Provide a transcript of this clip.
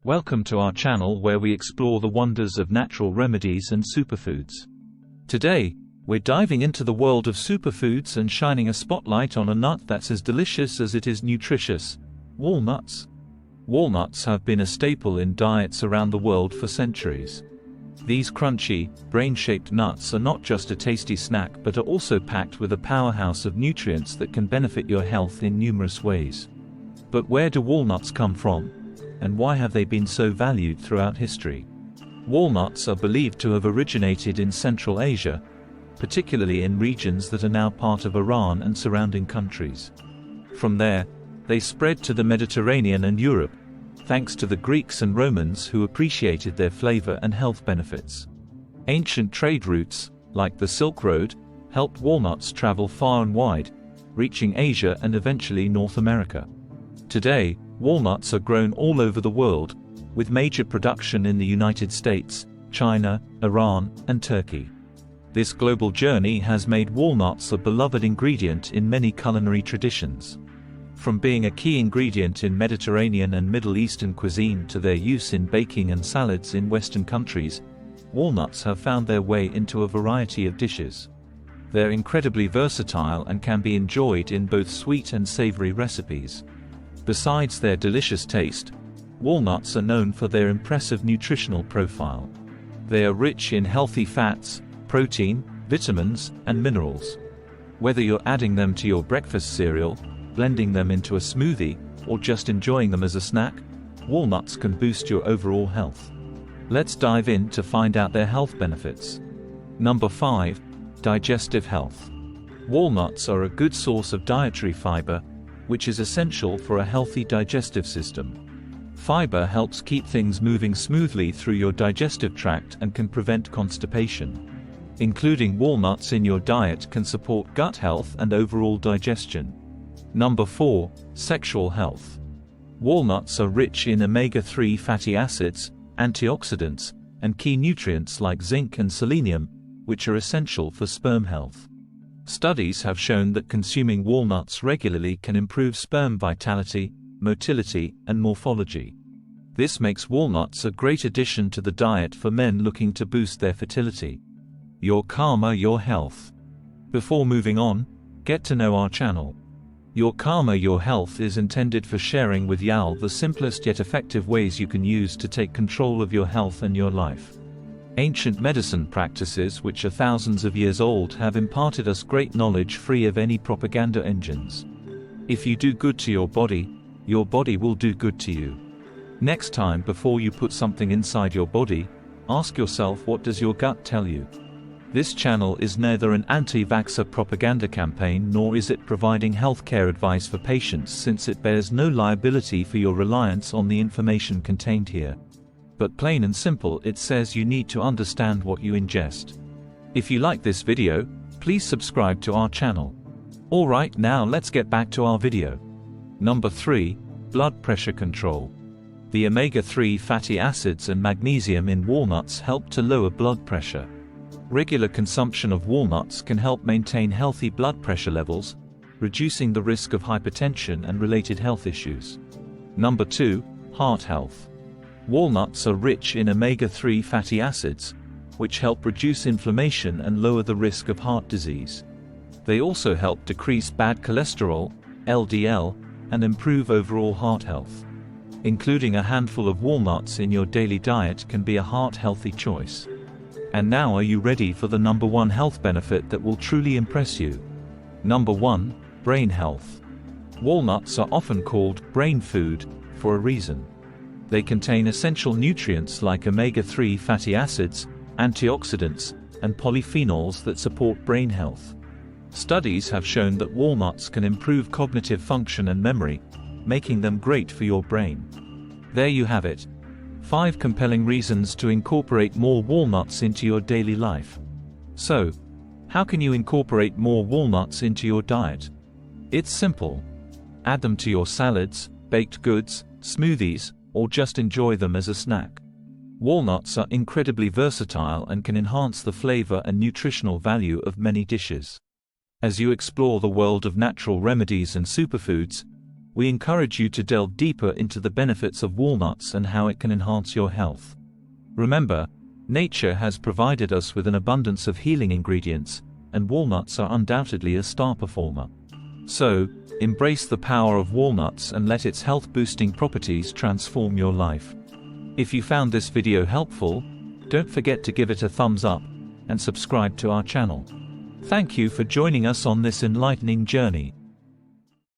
Welcome to our channel where we explore the wonders of natural remedies and superfoods. Today, we're diving into the world of superfoods and shining a spotlight on a nut that's as delicious as it is nutritious: walnuts. Walnuts have been a staple in diets around the world for centuries. These crunchy, brain-shaped nuts are not just a tasty snack but are also packed with a powerhouse of nutrients that can benefit your health in numerous ways. But where do walnuts come from? And why have they been so valued throughout history? Walnuts are believed to have originated in Central Asia, particularly in regions that are now part of Iran and surrounding countries. From there, they spread to the Mediterranean and Europe, thanks to the Greeks and Romans who appreciated their flavor and health benefits. Ancient trade routes, like the Silk Road, helped walnuts travel far and wide, reaching Asia and eventually North America. Today, walnuts are grown all over the world, with major production in the United States, China, Iran, and Turkey. This global journey has made walnuts a beloved ingredient in many culinary traditions. From being a key ingredient in Mediterranean and Middle Eastern cuisine to their use in baking and salads in Western countries, walnuts have found their way into a variety of dishes. They're incredibly versatile and can be enjoyed in both sweet and savory recipes. Besides their delicious taste, walnuts are known for their impressive nutritional profile. They are rich in healthy fats, protein, vitamins, and minerals. Whether you're adding them to your breakfast cereal, blending them into a smoothie, or just enjoying them as a snack, walnuts can boost your overall health. Let's dive in to find out their health benefits. Number 5. Digestive health. Walnuts are a good source of dietary fiber, which is essential for a healthy digestive system. Fiber helps keep things moving smoothly through your digestive tract and can prevent constipation. Including walnuts in your diet can support gut health and overall digestion. Number 4. Sexual health. Walnuts are rich in omega-3 fatty acids, antioxidants, and key nutrients like zinc and selenium, which are essential for sperm health. Studies have shown that consuming walnuts regularly can improve sperm vitality, motility, and morphology. This makes walnuts a great addition to the diet for men looking to boost their fertility. Your Karma, your health. Before moving on, get to know our channel. Your Karma, your health is intended for sharing with y'all the simplest yet effective ways you can use to take control of your health and your life. Ancient medicine practices which are thousands of years old have imparted us great knowledge free of any propaganda engines. If you do good to your body will do good to you. Next time before you put something inside your body, ask yourself, what does your gut tell you? This channel is neither an anti-vaxxer propaganda campaign nor is it providing healthcare advice for patients, since it bears no liability for your reliance on the information contained here. But plain and simple, it says you need to understand what you ingest. If you like this video, please subscribe to our channel. Alright, now let's get back to our video. Number 3. Blood pressure control. The omega-3 fatty acids and magnesium in walnuts help to lower blood pressure. Regular consumption of walnuts can help maintain healthy blood pressure levels, reducing the risk of hypertension and related health issues. Number 2. Heart health. Walnuts are rich in omega-3 fatty acids, which help reduce inflammation and lower the risk of heart disease. They also help decrease bad cholesterol, LDL, and improve overall heart health. Including a handful of walnuts in your daily diet can be a heart-healthy choice. And now, are you ready for the number 1 health benefit that will truly impress you? Number 1. Brain health. Walnuts are often called brain food for a reason. They contain essential nutrients like omega-3 fatty acids, antioxidants, and polyphenols that support brain health. Studies have shown that walnuts can improve cognitive function and memory, making them great for your brain. There you have it. 5 compelling reasons to incorporate more walnuts into your daily life. So, how can you incorporate more walnuts into your diet? It's simple. Add them to your salads, baked goods, smoothies, or just enjoy them as a snack. Walnuts are incredibly versatile and can enhance the flavor and nutritional value of many dishes. As you explore the world of natural remedies and superfoods, we encourage you to delve deeper into the benefits of walnuts and how it can enhance your health. Remember, nature has provided us with an abundance of healing ingredients, and walnuts are undoubtedly a star performer. So, embrace the power of walnuts and let its health-boosting properties transform your life. If you found this video helpful, don't forget to give it a thumbs up and subscribe to our channel. Thank you for joining us on this enlightening journey.